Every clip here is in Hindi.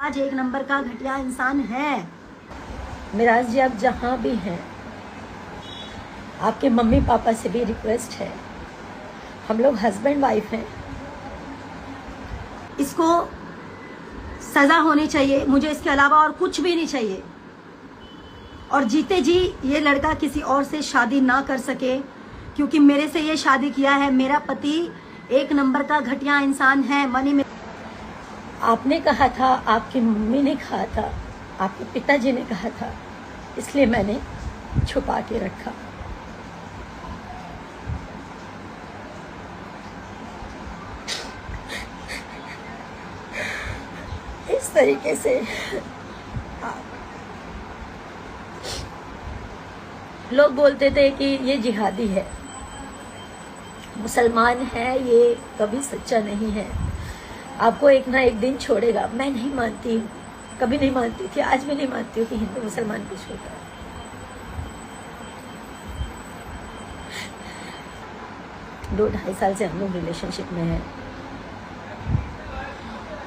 आज एक नंबर का घटिया इंसान है। मिराज जी, आप जहाँ भी हैं, आपके मम्मी पापा से भी रिक्वेस्ट है, हम लोग हस्बैंड वाइफ हैं, इसको सज़ा होनी चाहिए। मुझे इसके अलावा और कुछ भी नहीं चाहिए। और जीते जी ये लड़का किसी और से शादी ना कर सके, क्योंकि मेरे से ये शादी किया है। मेरा पति एक नंबर का घटिया इंसान है। मनी में आपने कहा था, आपकी मम्मी ने कहा था, आपके पिताजी ने कहा था, इसलिए मैंने छुपा के रखा। इस तरीके से लोग बोलते थे कि ये जिहादी है, मुसलमान है, ये कभी सच्चा नहीं है, आपको एक ना एक दिन छोड़ेगा। मैं नहीं मानती हूँ, कभी नहीं मानती थी, आज भी नहीं मानती हूँ कि हिंदू मुसलमान कुछ होता है। दो ढाई साल से हम लोग रिलेशनशिप में हैं।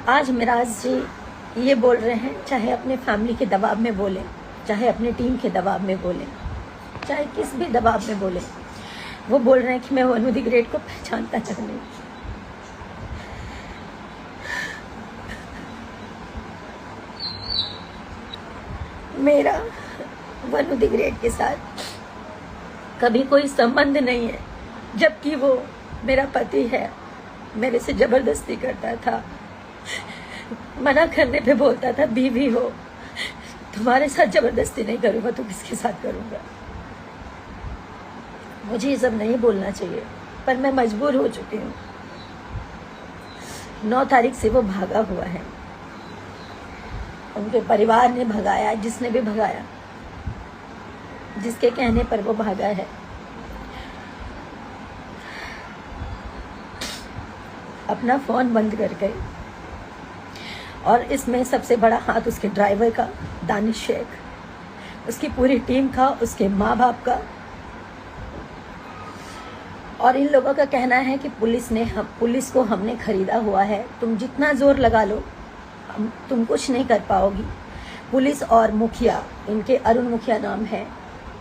आज मिराज जी ये बोल रहे हैं, चाहे अपने फैमिली के दबाव में बोले, चाहे अपनी टीम के दबाव में बोले, चाहे किस भी दबाव में बोले, वो बोल रहे हैं कि मैं वनु द ग्रेट को पहचानता तक नहीं। मेरा वनु द ग्रेट के साथ कभी कोई संबंध नहीं है, जबकि वो मेरा पति है। मेरे से जबरदस्ती करता था, मना करने पे बोलता था बीवी हो, तुम्हारे साथ जबरदस्ती नहीं करूंगा तो किसके साथ करूंगा। मुझे ये सब नहीं बोलना चाहिए, पर मैं मजबूर हो चुकी हूँ। 9 तारीख से वो भागा हुआ है, उनके परिवार ने भगाया, जिसने भी भगाया, जिसके कहने पर वो भागा है। अपना फोन बंद कर गए, और इसमें सबसे बड़ा हाथ उसके ड्राइवर का, दानिश शेख, उसकी पूरी टीम का, उसके माँ बाप का। और इन लोगों का कहना है कि पुलिस को हमने खरीदा हुआ है, तुम जितना जोर लगा लो तुम कुछ नहीं कर पाओगी। पुलिस और मुखिया, इनके अरुण मुखिया नाम है,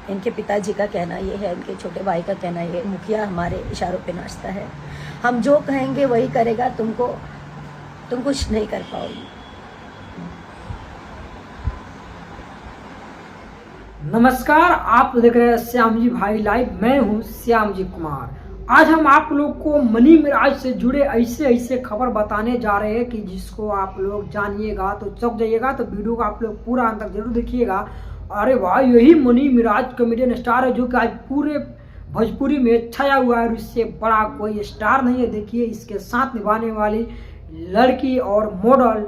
इनके पिताजी का कहना ये है, इनके छोटे भाई का कहना ये, मुखिया हमारे इशारों पे नाचता है, हम जो कहेंगे वही करेगा, तुम कुछ नहीं कर पाओगी। नमस्कार, आप देख रहे हैं श्याम जी भाई लाइव। मैं हूं श्याम जी कुमार। आज हम आप लोग को मनी मिराज से जुड़े ऐसे खबर बताने जा रहे हैं कि जिसको आप लोग जानिएगा तो चौंक जाइएगा। तो वीडियो को आप लोग पूरा अंत तक जरूर देखिएगा। अरे वाह, यही मनी मिराज कॉमेडियन स्टार है जो कि आज पूरे भोजपुरी में छाया हुआ है, और इससे बड़ा कोई स्टार नहीं है। देखिए, इसके साथ निभाने वाली लड़की और मॉडल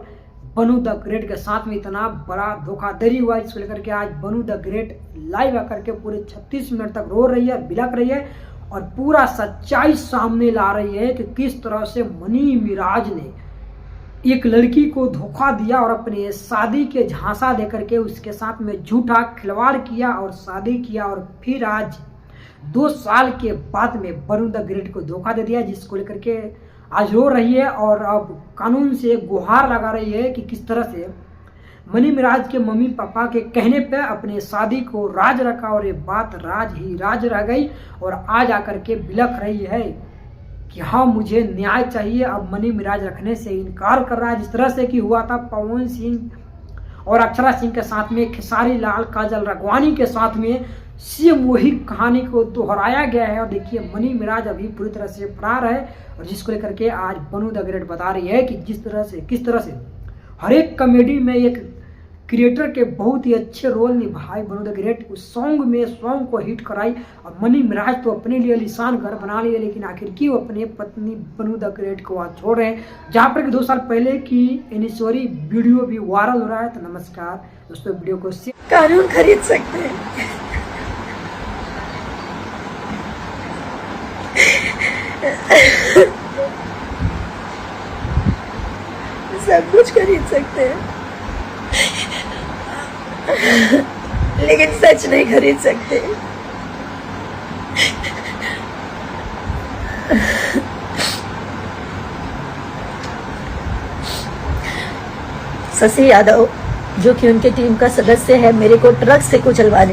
वनु द ग्रेट के साथ में इतना बड़ा धोखाधड़ी हुआ, इसको लेकर के आज वनु द ग्रेट लाइव आकर के पूरे 36 मिनट तक रो रही है, बिलक रही है, और पूरा सच्चाई सामने ला रही है कि किस तरह से मनी मिराज ने एक लड़की को धोखा दिया और अपने शादी के झांसा देकर के उसके साथ में झूठा खिलवाड़ किया और शादी किया, और फिर आज 2 साल के बाद में वनु द ग्रेट को धोखा दे दिया, जिसको लेकर के आज रो रही है। और अब कानून से गुहार लगा रही है कि किस तरह से मनी मिराज के मम्मी पापा के कहने पे अपने शादी को राज रखा, और ये बात राज ही राज रह गई, और आज आकर के बिलख रही है कि हाँ, मुझे न्याय चाहिए। अब मनी मिराज रखने से इनकार कर रहा है, जिस तरह से कि हुआ था पवन सिंह और अक्षरा सिंह के साथ में, खेसारी लाल, काजल राघवानी के साथ में, सेम वही कहानी को दोहराया गया है। और देखिए, मनी मिराज अभी पूरी तरह से फरार है, और जिसको लेकर के आज वनु द ग्रेट बता रही है कि किस तरह से हर एक कॉमेडी में एक क्रिएटर के बहुत ही अच्छे रोल निभाए वनु द ग्रेट। उस सॉन्ग को हिट कराई, और मनी मिराज तो अपने लिए लिसान घर बना लिए, लेकिन आखिर की वो अपने पत्नी वनु द ग्रेट को आज छोड़ रहे हैं, जहाँ पर 2 साल पहले की एनिवर्सरी वीडियो भी वायरल हो रहा है। तो नमस्कार दोस्तों, वीडियो को कानून खरीद सकते हैं, सब कुछ खरीद सकते हैं, लेकिन सच नहीं खरीद सकते। शशि यादव जो कि उनके टीम का सदस्य है मेरे को ट्रक से कुचलवाने